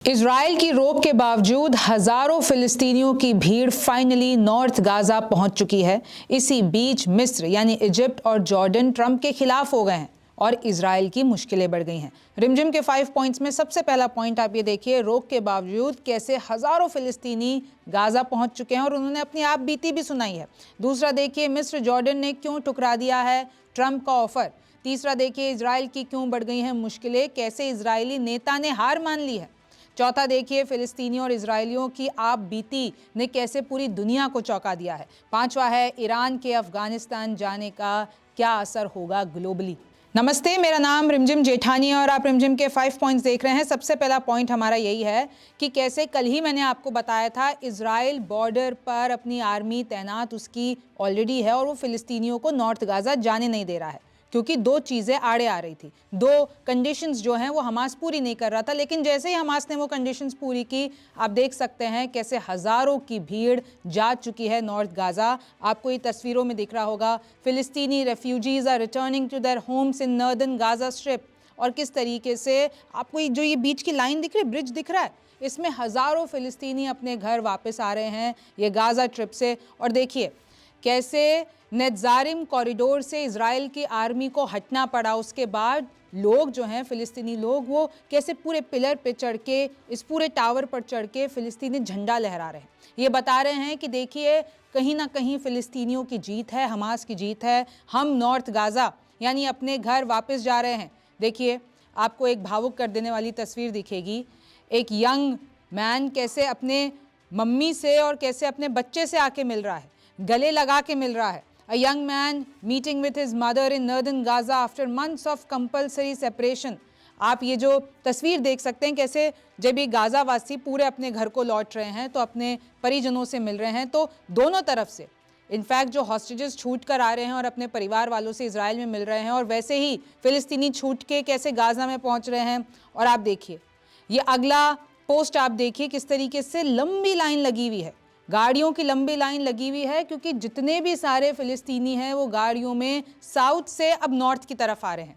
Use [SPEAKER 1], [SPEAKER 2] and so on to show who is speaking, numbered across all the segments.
[SPEAKER 1] Israel की रोक के बावजूद हजारों फिलिस्तीनियों की भीड़ फाइनली नॉर्थ गाजा पहुंच चुकी है। इसी बीच मिस्र यानी इजिप्ट और जॉर्डन ट्रंप के खिलाफ हो गए हैं और इजराइल की मुश्किलें बढ़ गई हैं। रिमझिम के 5 पॉइंट्स में सबसे पहला पॉइंट आप ये देखिए, रोक के बावजूद कैसे हजारों फिलिस्तीनी गाजा पहुंच चुके हैं और उन्होंने अपनी आप बीती भी सुनाई है। दूसरा देखिए, मिस्र जॉर्डन ने क्यों ठुकरा दिया है ट्रंप का ऑफर। तीसरा देखिए, इजराइल की क्यों बढ़ गई हैं मुश्किलें, कैसे इजरायली नेता ने हार मान ली है। चौथा देखिए, फिलिस्तीनियों और इजरायलियों की आप बीती ने कैसे पूरी दुनिया को चौंका दिया है। पांचवा है, ईरान के अफगानिस्तान जाने का क्या असर होगा ग्लोबली। नमस्ते, मेरा नाम रिमझिम जेठानी है और आप रिमझिम के 5 पॉइंट्स देख रहे हैं। सबसे पहला पॉइंट हमारा यही है कि कैसे कल ही मैंने आपको बताया था इजराइल बॉर्डर पर अपनी आर्मी तैनात उसकी ऑलरेडी है और वो फिलिस्तीनियों को नॉर्थ गाजा जाने नहीं दे रहा है, क्योंकि दो चीज़ें आड़े आ रही थी। दो कंडीशंस जो हैं वो हमास पूरी नहीं कर रहा था, लेकिन जैसे ही हमास ने वो कंडीशंस पूरी की, आप देख सकते हैं कैसे हज़ारों की भीड़ जा चुकी है नॉर्थ गाजा। आपको ये तस्वीरों में दिख रहा होगा, फिलिस्तीनी refugees are returning to their homes in northern Gaza Strip. और किस तरीके से आपको जो ये बीच की लाइन दिख रही है, ब्रिज दिख रहा है, इसमें हज़ारों फिलिस्तीनी अपने घर वापस आ रहे हैं ये गाजा ट्रिप से। और देखिए कैसे नेत्जारिम कॉरिडोर से इजराइल की आर्मी को हटना पड़ा। उसके बाद लोग जो हैं फिलिस्तीनी लोग, वो कैसे पूरे पिलर पे चढ़ के, इस पूरे टावर पर चढ़ के फिलिस्तीनी झंडा लहरा रहे हैं। ये बता रहे हैं कि देखिए कहीं ना कहीं फिलिस्तीनियों की जीत है, हमास की जीत है। हम नॉर्थ गाजा यानी अपने घर वापस जा रहे हैं। देखिए आपको एक भावुक कर देने वाली तस्वीर दिखेगी, एक यंग मैन कैसे अपने मम्मी से और कैसे अपने बच्चे से आके मिल रहा है, गले लगा के मिल रहा है। A young man meeting with his mother in northern Gaza after months of compulsory separation। आप ये जो तस्वीर देख सकते हैं कैसे जब ये गाजा वासी पूरे अपने घर को लौट रहे हैं तो अपने परिजनों से मिल रहे हैं, तो दोनों तरफ से इनफैक्ट जो हॉस्टेजेस छूट कर आ रहे हैं और अपने परिवार वालों से इजराइल में मिल रहे हैं, और वैसे ही फिलिस्तीनी छूट के कैसे गाजा में पहुंच रहे हैं। और आप देखिए ये अगला पोस्ट, आप देखिए किस तरीके से लंबी लाइन लगी हुई है, गाड़ियों की लंबी लाइन लगी हुई है, क्योंकि जितने भी सारे फिलिस्तीनी हैं वो गाड़ियों में साउथ से अब नॉर्थ की तरफ आ रहे हैं,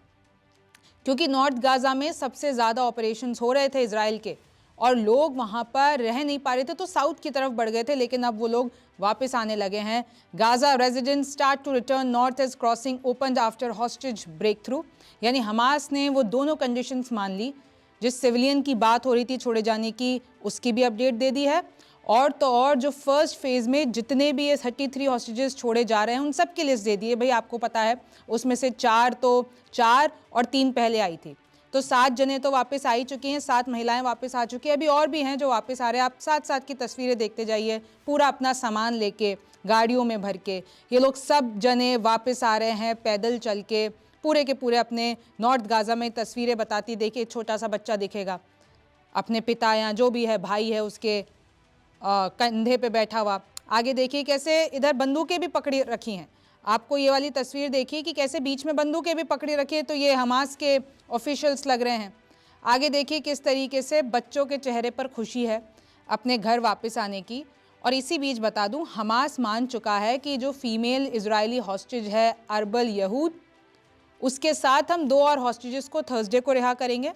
[SPEAKER 1] क्योंकि नॉर्थ गाजा में सबसे ज़्यादा ऑपरेशंस हो रहे थे इजराइल के और लोग वहाँ पर रह नहीं पा रहे थे, तो साउथ की तरफ बढ़ गए थे। लेकिन अब वो लोग वापस आने लगे हैं। Gaza residents start to return north as crossing opened after hostage breakthrough. यानी हमास ने वो दोनों कंडीशंस मान ली, जिस सिविलियन की बात हो रही थी छोड़े जाने की, उसकी भी अपडेट दे दी है। और तो और जो फर्स्ट फेज़ में जितने भी ये 33 हॉस्टेजेस छोड़े जा रहे हैं उन सब की लिस्ट दे दी है। भाई आपको पता है उसमें से 4 और 3 पहले आई थी, तो 7 जने तो वापस आ ही चुकी हैं, 7 महिलाएं वापस आ चुकी हैं। अभी और भी हैं जो वापस आ रहे हैं। आप साथ साथ की तस्वीरें देखते जाइए, पूरा अपना सामान लेके गाड़ियों में भर के ये लोग सब जने वापस आ रहे हैं पैदल चल के, पूरे के पूरे अपने नॉर्थ गाजा में। तस्वीरें बताती, देखिए छोटा सा बच्चा दिखेगा अपने पिता या जो भी है भाई है उसके कंधे पे बैठा हुआ। आगे देखिए कैसे इधर बंदूकें भी पकड़ी रखी हैं। आपको ये वाली तस्वीर देखिए कि कैसे बीच में बंदूकें भी पकड़ी रखी है, तो ये हमास के ऑफिशियल्स लग रहे हैं। आगे देखिए किस तरीके से बच्चों के चेहरे पर खुशी है अपने घर वापस आने की। और इसी बीच बता दूं, हमास मान चुका है कि जो फीमेल इजरायली हॉस्टेज है अरबल यहूद, उसके साथ हम 2 और हॉस्टेजेस को थर्सडे को रिहा करेंगे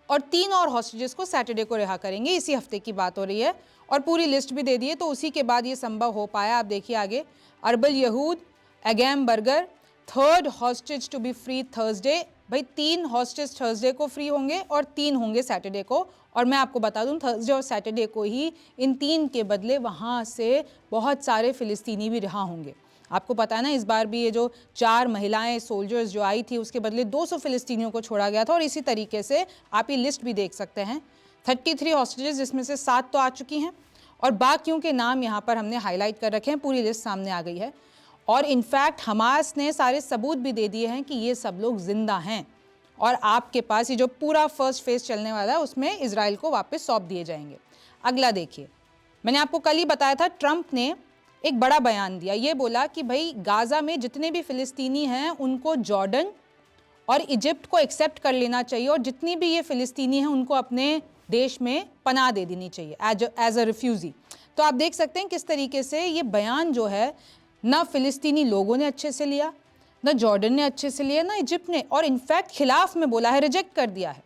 [SPEAKER 1] और 3 और हॉस्टेजेस को सैटरडे को रिहा करेंगे। इसी हफ्ते की बात हो रही है और पूरी लिस्ट भी दे दी है, तो उसी के बाद ये संभव हो पाया। आप देखिए आगे, Arbel Yehud, Agam Berger, 3rd hostage to be free Thursday. भाई 3 हॉस्टेज थर्सडे को फ्री होंगे और 3 होंगे सैटरडे को। और मैं आपको बता दूं थर्सडे और सैटरडे को ही इन 3 के बदले वहाँ से बहुत सारे फिलिस्तीनी भी रिहा होंगे। आपको पता है ना, इस बार भी ये जो 4 महिलाएं सोल्जर्स जो आई थी उसके बदले 200 फिलिस्तीनियों को छोड़ा गया था। और इसी तरीके से आप ये लिस्ट भी देख सकते हैं, 33 हॉस्टेजेस जिसमें से 7 तो आ चुकी हैं और बाकियों के नाम यहाँ पर हमने हाईलाइट कर रखे हैं। पूरी लिस्ट सामने आ गई है और इनफैक्ट हमास ने सारे सबूत भी दे दिए हैं कि ये सब लोग जिंदा हैं और आपके पास ये जो पूरा फर्स्ट फेज चलने वाला है उसमें इजराइल को वापस सौंप दिए जाएंगे। अगला देखिए, मैंने आपको कल ही बताया था ट्रंप ने एक बड़ा बयान दिया। ये बोला कि भाई गाजा में जितने भी फिलिस्तीनी हैं उनको जॉर्डन और इजिप्ट को एक्सेप्ट कर लेना चाहिए और जितनी भी ये फिलिस्तीनी हैं उनको अपने देश में पनाह दे देनी चाहिए एज अ रिफ्यूजी। तो आप देख सकते हैं किस तरीके से ये बयान जो है ना फिलिस्तीनी लोगों ने अच्छे से लिया, ना जॉर्डन ने अच्छे से लिया, ना इजिप्ट ने, और इनफैक्ट खिलाफ में बोला है, रिजेक्ट कर दिया है।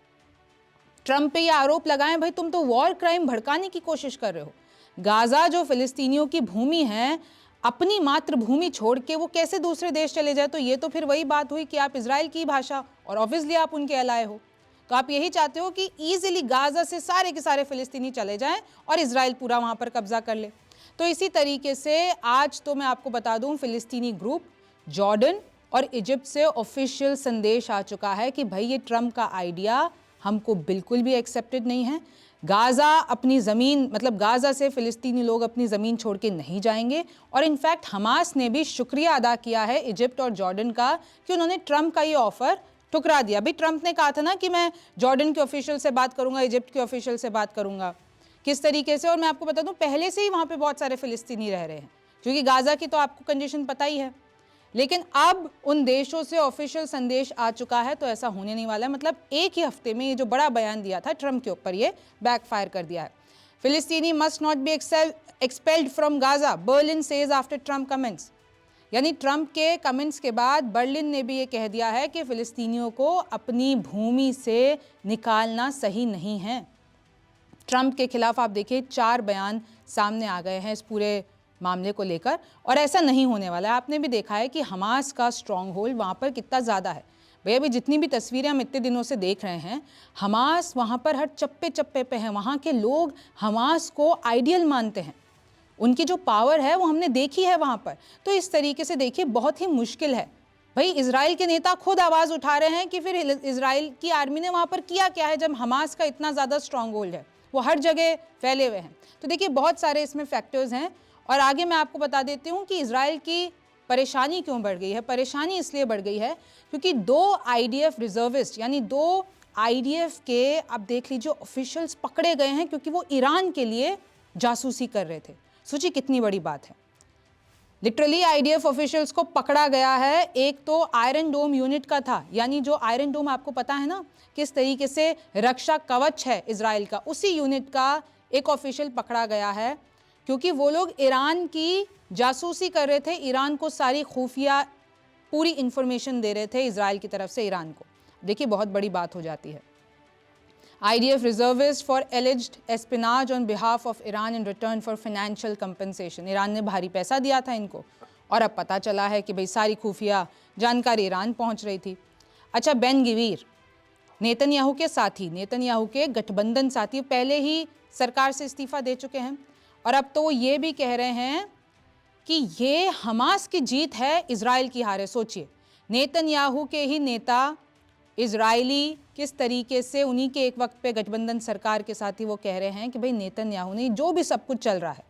[SPEAKER 1] ट्रम्प पे ये आरोप लगाएं भाई तुम तो वॉर क्राइम भड़काने की कोशिश कर रहे हो। गाजा जो फिलिस्तीनियों की भूमि है, अपनी मातृभूमि छोड़ के वो कैसे दूसरे देश चले जाए? तो ये तो फिर वही बात हुई कि आप इजराइल की भाषा और ऑब्वियसली आप उनके अलाय हो। तो आप यही चाहते हो कि ईजिली गाजा से सारे के सारे फिलिस्तीनी चले जाएं और इजराइल पूरा वहां पर कब्जा कर ले। तो इसी तरीके से आज तो मैं आपको बता दूं, फिलिस्तीनी ग्रुप जॉर्डन और इजिप्ट से ऑफिशियल संदेश आ चुका है कि भाई ये ट्रम्प का आइडिया हमको बिल्कुल भी एक्सेप्टेड नहीं है। गाजा अपनी ज़मीन, मतलब गाजा से फ़िलिस्तीनी लोग अपनी ज़मीन छोड़ के नहीं जाएंगे। और इनफैक्ट हमास ने भी शुक्रिया अदा किया है इजिप्ट और जॉर्डन का कि उन्होंने ट्रम्प का ये ऑफ़र ठुकरा दिया। भाई ट्रम्प ने कहा था ना कि मैं जॉर्डन के ऑफिशियल से बात करूंगा, इजिप्ट के ऑफिशियल से बात करूंगा, किस तरीके से। और मैं आपको बता दूं, पहले से ही वहाँ पे बहुत सारे फ़िलिस्तीनी रह रहे हैं, क्योंकि गाजा की तो आपको कंडीशन पता ही है। लेकिन अब उन देशों से ऑफिशियल संदेश आ चुका है, तो ऐसा होने नहीं वाला है। मतलब एक ही हफ्ते में ये जो बड़ा बयान दिया था ट्रम्प के ऊपर, ये बैकफायर कर दिया है। फिलिस्तीनी must not be expelled from Gaza, Berlin says after Trump comments. यानी ट्रम्प के कमेंट्स के बाद बर्लिन ने भी ये कह दिया है कि फ़िलिस्तीनियों को अपनी भूमि से निकालना सही नहीं है। ट्रम्प के खिलाफ आप देखिए 4 बयान सामने आ गए हैं इस पूरे मामले को लेकर, और ऐसा नहीं होने वाला है। आपने भी देखा है कि हमास का स्ट्रॉन्ग होल्ड वहाँ पर कितना ज़्यादा है। भैया अभी जितनी भी तस्वीरें हम इतने दिनों से देख रहे हैं, हमास वहाँ पर हर चप्पे चप्पे पे है। वहाँ के लोग हमास को आइडियल मानते हैं, उनकी जो पावर है वो हमने देखी है वहाँ पर। तो इस तरीके से देखिए बहुत ही मुश्किल है। भाई इजराइल के नेता खुद आवाज़ उठा रहे हैं कि फिर इजराइल की आर्मी ने वहाँ पर किया क्या है, जब हमास का इतना ज़्यादा स्ट्रॉन्ग होल्ड है, वो हर जगह फैले हुए हैं। तो देखिए बहुत सारे इसमें फैक्टर्स हैं। और आगे मैं आपको बता देती हूँ कि इजराइल की परेशानी क्यों बढ़ गई है। परेशानी इसलिए बढ़ गई है क्योंकि 2 IDF रिजर्विस्ट, यानी 2 IDF के आप देख लीजिए ऑफिशियल्स पकड़े गए हैं, क्योंकि वो ईरान के लिए जासूसी कर रहे थे। सोचिए कितनी बड़ी बात है। लिटरली IDF ऑफिशियल्स को पकड़ा गया है। एक तो आयरन डोम यूनिट का था, यानी जो आयरन डोम आपको पता है ना किस तरीके से रक्षा कवच है इजराइल का, उसी यूनिट का एक ऑफिशियल पकड़ा गया है, क्योंकि वो लोग ईरान की जासूसी कर रहे थे। ईरान को सारी खुफिया पूरी इंफॉर्मेशन दे रहे थे इजराइल की तरफ से ईरान को। देखिए बहुत बड़ी बात हो जाती है। IDF reservist for alleged espionage on behalf of Iran in return for financial compensation। Iran ने भारी पैसा दिया था इनको, और अब पता चला है कि भाई सारी खुफिया जानकारी ईरान पहुंच रही थी। अच्छा, बेन गिवीर नेतन्याहू के साथी, नेतन्याहू के गठबंधन साथी, पहले ही सरकार से इस्तीफा दे चुके हैं, और अब तो वो ये भी कह रहे हैं कि ये हमास की जीत है, इजराइल की हार है। सोचिए नेतन्याहू के ही नेता इजरायली किस तरीके से उन्हीं के एक वक्त पे गठबंधन सरकार के साथ ही वो कह रहे हैं कि भाई नेतन्याहू ने जो भी सब कुछ चल रहा है,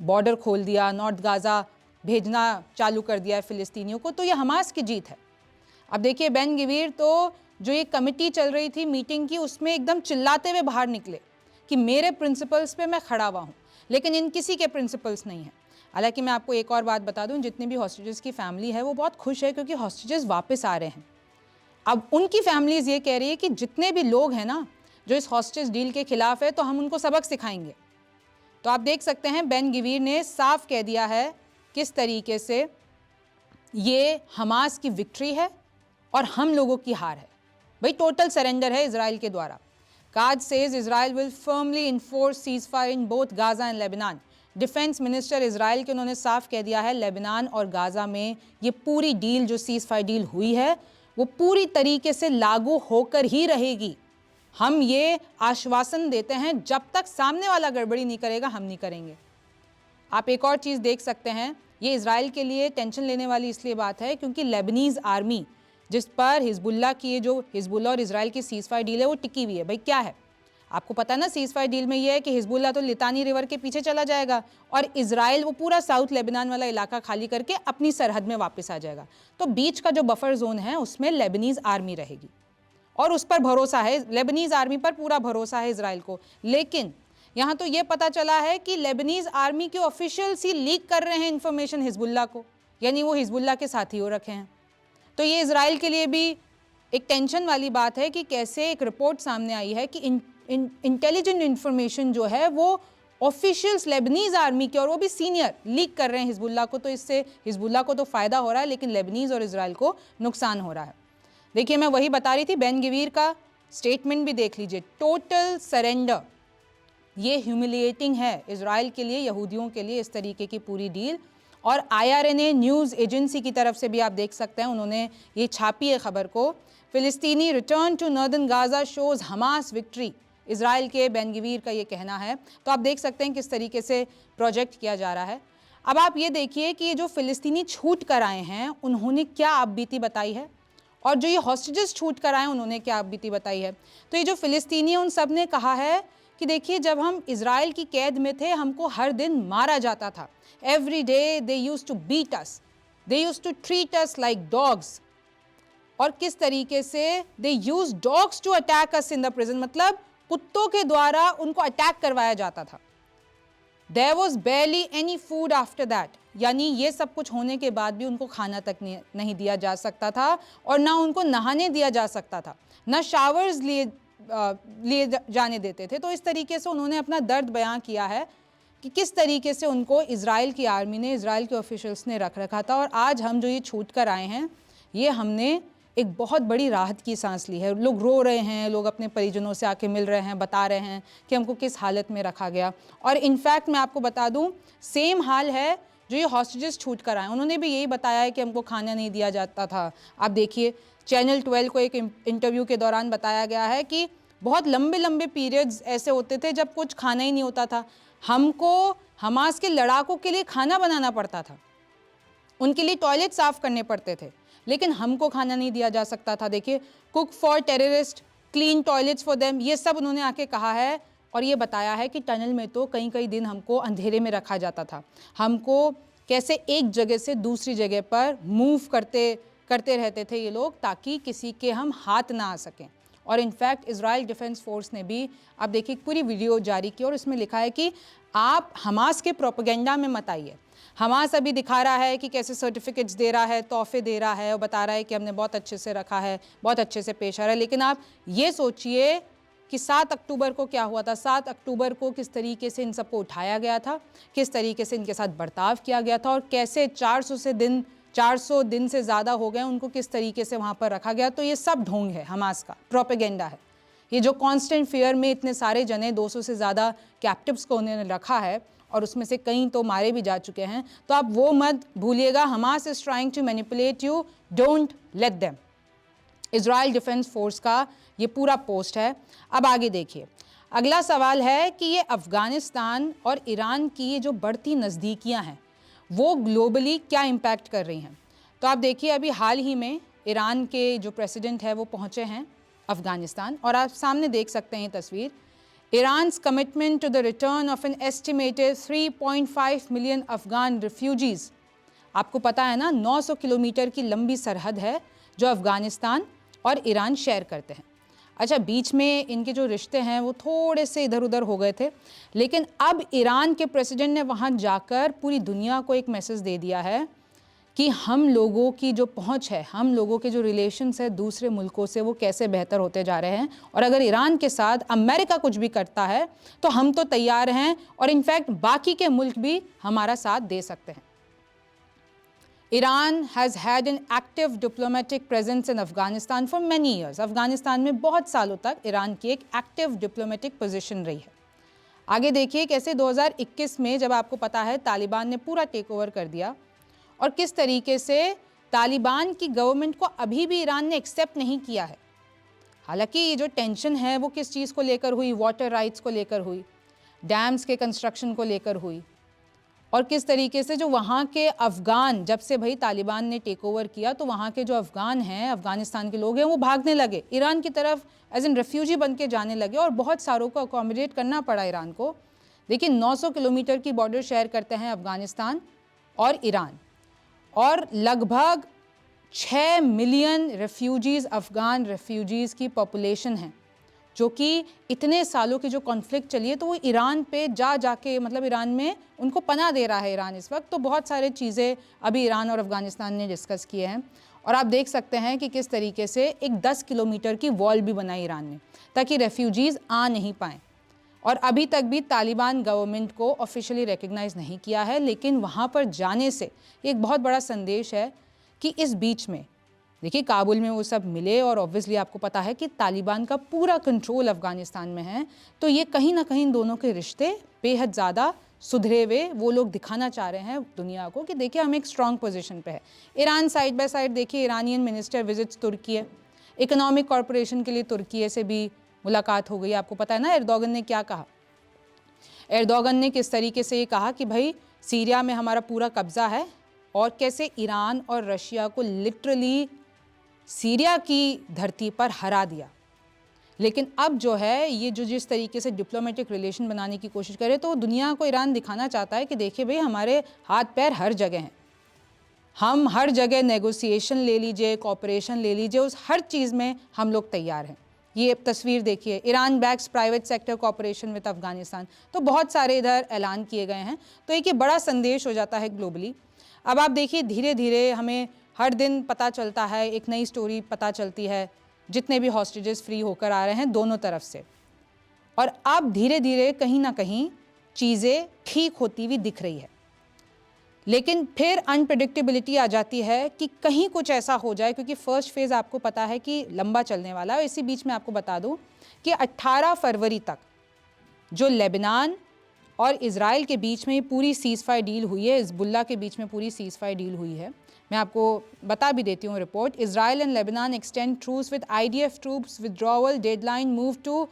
[SPEAKER 1] बॉर्डर खोल दिया, नॉर्थ गाजा भेजना चालू कर दिया है फिलिस्तीनियों को, तो ये हमास की जीत है। अब देखिए बेन गिवीर तो जो ये कमेटी चल रही थी मीटिंग की, उसमें एकदम चिल्लाते हुए बाहर निकले कि मेरे प्रिंसिपल्स पे मैं खड़ा हुआ हूँ, लेकिन इन किसी के प्रिंसिपल्स नहीं हैं। हालांकि मैं आपको एक और बात बता दूँ, जितनी भी हॉस्टेजेस की फैमिली है वो बहुत खुश है, क्योंकि हॉस्टेजेस वापस आ रहे हैं। अब उनकी फैमिलीज़ ये कह रही है कि जितने भी लोग हैं ना जो इस हॉस्टेज डील के खिलाफ है, तो हम उनको सबक सिखाएंगे। तो आप देख सकते हैं बेन गिवीर ने साफ कह दिया है किस तरीके से ये हमास की विक्ट्री है और हम लोगों की हार है। भाई टोटल सरेंडर है इजराइल के द्वारा। Cause says Israel will firmly enforce ceasefire in both Gaza and Lebanon. Defence minister Israel के उन्होंने साफ कह दिया है लेबनान और गाजा में ये पूरी डील जो सीज फायर डील हुई है वो पूरी तरीके से लागू होकर ही रहेगी। हम ये आश्वासन देते हैं, जब तक सामने वाला गड़बड़ी नहीं करेगा हम नहीं करेंगे। आप एक और चीज़ देख सकते हैं, ये इजराइल के लिए टेंशन लेने वाली इसलिए बात है क्योंकि लेबनीज़ आर्मी जिस पर हिजबुल्ला की ये जो हिजबुल्ला और इजराइल की सीज फायर डील है वो टिकी हुई है। भाई क्या है आपको पता ना, सीज फायर डील में ये है कि हिजबुल्ला तो लितानी रिवर के पीछे चला जाएगा और इजराइल वो पूरा साउथ लेबनान वाला इलाका खाली करके अपनी सरहद में वापस आ जाएगा। तो बीच का जो बफर जोन है उसमें लेबनीज़ आर्मी रहेगी और उस पर भरोसा है, लेबनीज़ आर्मी पर पूरा भरोसा है इजराइल को। लेकिन यहाँ तो ये पता चला है कि लेबनीज़ आर्मी के ऑफिशियल्स ही लीक कर रहे हैं इन्फॉर्मेशन हिजबुल्ला को, यानी वो हिजबुल्ला के साथी हो रखे हैं। तो ये इजराइल के लिए भी एक टेंशन वाली बात है कि कैसे एक रिपोर्ट सामने आई है कि इंटेलिजेंट इन्फॉर्मेशन जो है वो ऑफिशियल्स लेबनीज़ आर्मी के और वो भी सीनियर लीक कर रहे हैं हिजबुल्ला को। तो इससे हिजबुल्ला को तो फ़ायदा हो रहा है लेकिन लेबनीज़ और इजराइल को नुकसान हो रहा है। देखिए मैं वही बता रही थी, बेन गिवीर का स्टेटमेंट भी देख लीजिए, टोटल सरेंडर। ये ह्यूमिलिएटिंग है इजराइल के लिए, यहूदियों के लिए, इस तरीके की पूरी डील। और IRNA न्यूज़ एजेंसी की तरफ से भी आप देख सकते हैं, उन्होंने ये छापी है खबर को, फिलिस्तीनी return to northern Gaza shows Hamas victory. Israel के बेन गवीर का ये कहना है। तो आप देख सकते हैं किस तरीके से प्रोजेक्ट किया जा रहा है। अब आप ये देखिए कि ये जो फिलिस्तीनी छूट कर आए हैं उन्होंने क्या आपबीती बताई है, और जो ये हॉस्टेजेस छूट कर आए उन्होंने क्या आपबीती बताई है। तो ये जो फिलिस्तीनी हैं उन सब ने कहा है कि देखिए, जब हम इजराइल की कैद में थे हमको हर दिन मारा जाता था। Every day they used to beat us, they used to treat us like dogs. और किस तरीके से they use dogs to attack us in the prison, मतलब कुत्तों के द्वारा उनको अटैक करवाया जाता था। There was barely any food after that, यानी ये सब कुछ होने के बाद भी उनको खाना तक नहीं दिया जा सकता था, और ना उनको नहाने दिया जा सकता था, ना शावर्स लिए जाने देते थे। तो इस तरीके से उन्होंने अपना दर्द बयां किया है कि किस तरीके से उनको इजराइल की आर्मी ने, इजराइल के ऑफिशियल्स ने रख रखा था। और आज हम जो ये छूट कर आए हैं, ये हमने एक बहुत बड़ी राहत की सांस ली है। लोग रो रहे हैं, लोग अपने परिजनों से आके मिल रहे हैं, बता रहे हैं कि हमको किस हालत में रखा गया। और इनफैक्ट मैं आपको बता दूं, सेम हाल है जो ये हॉस्टेजेस छूट कर आए, उन्होंने भी यही बताया है कि हमको खाना नहीं दिया जाता था। आप देखिए, चैनल 12 को एक इंटरव्यू के दौरान बताया गया है कि बहुत लंबे लंबे पीरियड्स ऐसे होते थे जब कुछ खाना ही नहीं होता था। हमको हमास के लड़ाकों के लिए खाना बनाना पड़ता था, उनके लिए टॉयलेट साफ करने पड़ते थे, लेकिन हमको खाना नहीं दिया जा सकता था। देखिए, cook for terrorist, clean toilets for them, ये सब उन्होंने आके कहा है। और ये बताया है कि टनल में तो कई कई दिन हमको अंधेरे में रखा जाता था, हमको कैसे एक जगह से दूसरी जगह पर मूव करते रहते थे ये लोग, ताकि किसी के हम हाथ ना आ सकें। और इनफैक्ट इजराइल डिफेंस फोर्स ने भी, आप देखिए, पूरी वीडियो जारी की और इसमें लिखा है कि आप हमास के प्रोपेगेंडा में मत आइए। हमास अभी दिखा रहा है कि कैसे सर्टिफिकेट्स दे रहा है, तोहफे दे रहा है और बता रहा है कि हमने बहुत अच्छे से रखा है, बहुत अच्छे से पेश आ रहा है। लेकिन आप ये सोचिए कि 7 अक्टूबर को क्या हुआ था। 7 अक्टूबर को किस तरीके से इन सबको उठाया गया था, किस तरीके से इनके साथ बर्ताव किया गया था, और कैसे 400 दिन से ज़्यादा हो गए उनको किस तरीके से वहाँ पर रखा गया। तो ये सब ढोंग है, हमास का प्रोपेगेंडा है। ये जो कांस्टेंट फियर में इतने सारे जने, 200 से ज़्यादा कैप्टिव्स को उन्होंने रखा है, और उसमें से कई तो मारे भी जा चुके हैं। तो आप वो मत भूलिएगा, Hamas is trying to manipulate you, don't let them. Israel defense force का ये पूरा पोस्ट है। अब आगे देखिए, अगला सवाल है कि ये अफ़गानिस्तान और ईरान की ये जो बढ़ती नज़दीकियां हैं वो ग्लोबली क्या इम्पैक्ट कर रही हैं। तो आप देखिए, अभी हाल ही में ईरान के जो प्रेसिडेंट है वो पहुंचे हैं अफ़गानिस्तान, और आप सामने देख सकते हैं ये तस्वीर। Iran's commitment to the return of an estimated 3.5 million Afghan refugees। आपको पता है ना, 900 किलोमीटर की लंबी सरहद है जो अफ़गानिस्तान और ईरान शेयर करते हैं। अच्छा, बीच में इनके जो रिश्ते हैं वो थोड़े से इधर उधर हो गए थे, लेकिन अब ईरान के प्रेसिडेंट ने वहाँ जाकर पूरी दुनिया को एक मैसेज दे दिया है कि हम लोगों की जो पहुंच है, हम लोगों के जो रिलेशंस है दूसरे मुल्कों से, वो कैसे बेहतर होते जा रहे हैं। और अगर ईरान के साथ अमेरिका कुछ भी करता है तो हम तो तैयार हैं, और इनफैक्ट बाकी के मुल्क भी हमारा साथ दे सकते हैं। Iran has had an active diplomatic presence in Afghanistan for many years. Afghanistan में बहुत सालों तक ईरान की एक एक्टिव डिप्लोमेटिक पोजीशन रही है। आगे देखिए कैसे 2021 में, जब आपको पता है तालिबान ने पूरा टेक ओवर कर दिया, और किस तरीके से तालिबान की गवर्नमेंट को अभी भी ईरान ने एक्सेप्ट नहीं किया है। हालांकि ये जो टेंशन है वो किस चीज़ को लेकर हुई, वाटर राइट्स को लेकर हुई, डैम्स के कंस्ट्रक्शन को लेकर हुई, और किस तरीके से जो वहाँ के अफ़गान, जब से भाई तालिबान ने टेक ओवर किया तो वहाँ के जो अफ़गान हैं, अफ़गानिस्तान के लोग हैं, वो भागने लगे ईरान की तरफ, एज एन रेफ्यूजी बन के जाने लगे, और बहुत सारों को अकोमोडेट करना पड़ा ईरान को। देखिए, 900 किलोमीटर की बॉर्डर शेयर करते हैं अफ़गानिस्तान और ईरान, और लगभग 6 मिलियन रेफ्यूजीज़, अफ़गान रेफ्यूजीज़ की पॉपुलेशन है, जो कि इतने सालों की जो कॉन्फ्लिक्ट चली है तो वो ईरान पे जाके, मतलब ईरान में उनको पनाह दे रहा है ईरान इस वक्त। तो बहुत सारे चीज़ें अभी ईरान और अफ़गानिस्तान ने डिस्कस किए हैं, और आप देख सकते हैं कि किस तरीके से एक 10 किलोमीटर की वॉल भी बनाई ईरान ने, ताकि रेफ्यूजीज़ आ नहीं पाएँ। और अभी तक भी तालिबान गवर्नमेंट को ऑफिशियली रिकग्नाइज़ नहीं किया है, लेकिन वहाँ पर जाने से एक बहुत बड़ा संदेश है कि इस बीच में देखिए काबुल में वो सब मिले और ऑब्वियसली आपको पता है कि तालिबान का पूरा कंट्रोल अफगानिस्तान में है, तो ये कहीं ना कहीं इन दोनों के रिश्ते बेहद ज़्यादा सुधरे हुए वो लोग दिखाना चाह रहे हैं दुनिया को कि देखिए हम एक स्ट्रॉन्ग पोजीशन पे है। ईरान साइड बाय साइड देखिए इरानियन मिनिस्टर विजिट्स तुर्की है, इकोनॉमिक कॉरपोरेशन के लिए तुर्की से भी मुलाकात हो गई। आपको पता है ना एर्दोगन ने क्या कहा, एर्दोगन ने किस तरीके से ये कहा कि भाई सीरिया में हमारा पूरा कब्जा है और कैसे ईरान और रशिया को लिटरली सीरिया की धरती पर हरा दिया। लेकिन अब जो है ये जो जिस तरीके से डिप्लोमेटिक रिलेशन बनाने की कोशिश करे तो दुनिया को ईरान दिखाना चाहता है कि देखिए भाई हमारे हाथ पैर हर जगह हैं, हम हर जगह नेगोशिएशन ले लीजिए, कॉपरेशन ले लीजिए, उस हर चीज़ में हम लोग तैयार हैं। ये तस्वीर देखिए, Iran backs private sector cooperation with Afghanistan, तो बहुत सारे इधर ऐलान किए गए हैं। तो एक ये बड़ा संदेश हो जाता है ग्लोबली। अब आप देखिए धीरे धीरे हमें हर दिन पता चलता है, एक नई स्टोरी पता चलती है, जितने भी हॉस्टेजेस फ्री होकर आ रहे हैं दोनों तरफ से, और अब धीरे धीरे कहीं ना कहीं चीज़ें ठीक होती हुई दिख रही है। लेकिन फिर अनप्रेडिक्टेबिलिटी आ जाती है कि कहीं कुछ ऐसा हो जाए, क्योंकि फर्स्ट फेज़ आपको पता है कि लंबा चलने वाला है। इसी बीच में आपको बता दूं कि 18 फरवरी तक जो लेबनान और इज़राइल के बीच में पूरी सीज़फायर डील हुई है, हिज़्बुल्लाह के बीच में पूरी सीज़फायर डील हुई है। मैं आपको बता भी देती हूँ report. Israel and Lebanon extend truce with IDF troops withdrawal deadline move to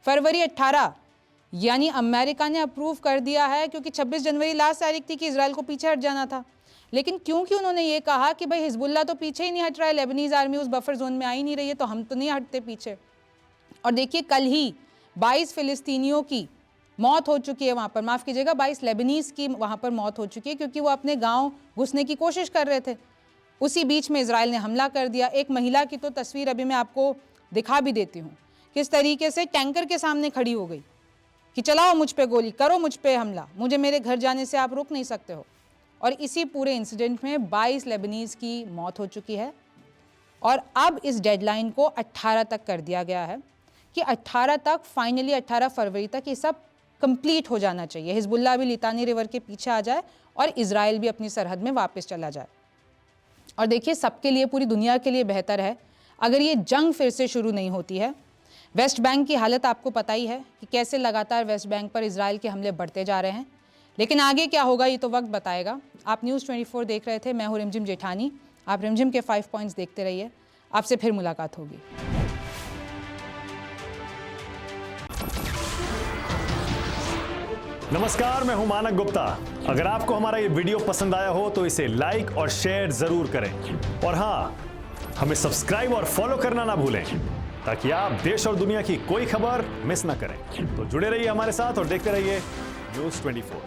[SPEAKER 1] February 18, यानी अमेरिका ने अप्रूव कर दिया है, क्योंकि 26 जनवरी लास्ट तारीख थी कि इजराइल को पीछे हट जाना था। लेकिन क्योंकि उन्होंने ये कहा कि भाई हिजबुल्लाह तो पीछे ही नहीं हट रहा है, लेबनीज़ आर्मी उस बफर जोन में आ ही नहीं रही है, तो हम तो नहीं हटते पीछे। और देखिए कल ही 22 फ़िलिस्तीनियों की मौत हो चुकी है वहाँ पर, माफ़ कीजिएगा 22 लेबनीज़ की वहाँ पर मौत हो चुकी है, क्योंकि वो अपने गाँव घुसने की कोशिश कर रहे थे। उसी बीच में इजराइल ने हमला कर दिया। एक महिला की तो तस्वीर अभी मैं आपको दिखा भी देती हूँ, किस तरीके से टैंकर के सामने खड़ी हो गई कि चलाओ मुझ पे गोली, करो मुझ पे हमला, मुझे मेरे घर जाने से आप रोक नहीं सकते हो। और इसी पूरे इंसिडेंट में 22 लेबनीज़ की मौत हो चुकी है। और अब इस डेडलाइन को 18 तक कर दिया गया है कि 18 तक फाइनली 18 फरवरी तक ये सब कंप्लीट हो जाना चाहिए। हिजबुल्लाह भी लितानी रिवर के पीछे आ जाए और इजराइल भी अपनी सरहद में वापस चला जाए। और देखिए सबके लिए, पूरी दुनिया के लिए बेहतर है अगर ये जंग फिर से शुरू नहीं होती है। वेस्ट बैंक की हालत आपको पता ही है कि कैसे लगातार वेस्ट बैंक पर इजराइल के हमले बढ़ते जा रहे हैं। लेकिन आगे क्या होगा ये तो वक्त बताएगा। आप न्यूज़ 24 देख रहे थे, मैं हूँ रिमझिम जेठानी। आप रिमझिम के 5 पॉइंट्स देखते रहिए, आपसे फिर मुलाकात होगी।
[SPEAKER 2] नमस्कार, मैं हूं मानक गुप्ता। अगर आपको हमारा ये वीडियो पसंद आया हो तो इसे लाइक और शेयर जरूर करें, और हाँ, हमें सब्सक्राइब और फॉलो करना ना भूलें ताकि आप देश और दुनिया की कोई खबर मिस ना करें। तो जुड़े रहिए हमारे साथ और देखते रहिए न्यूज़ 24।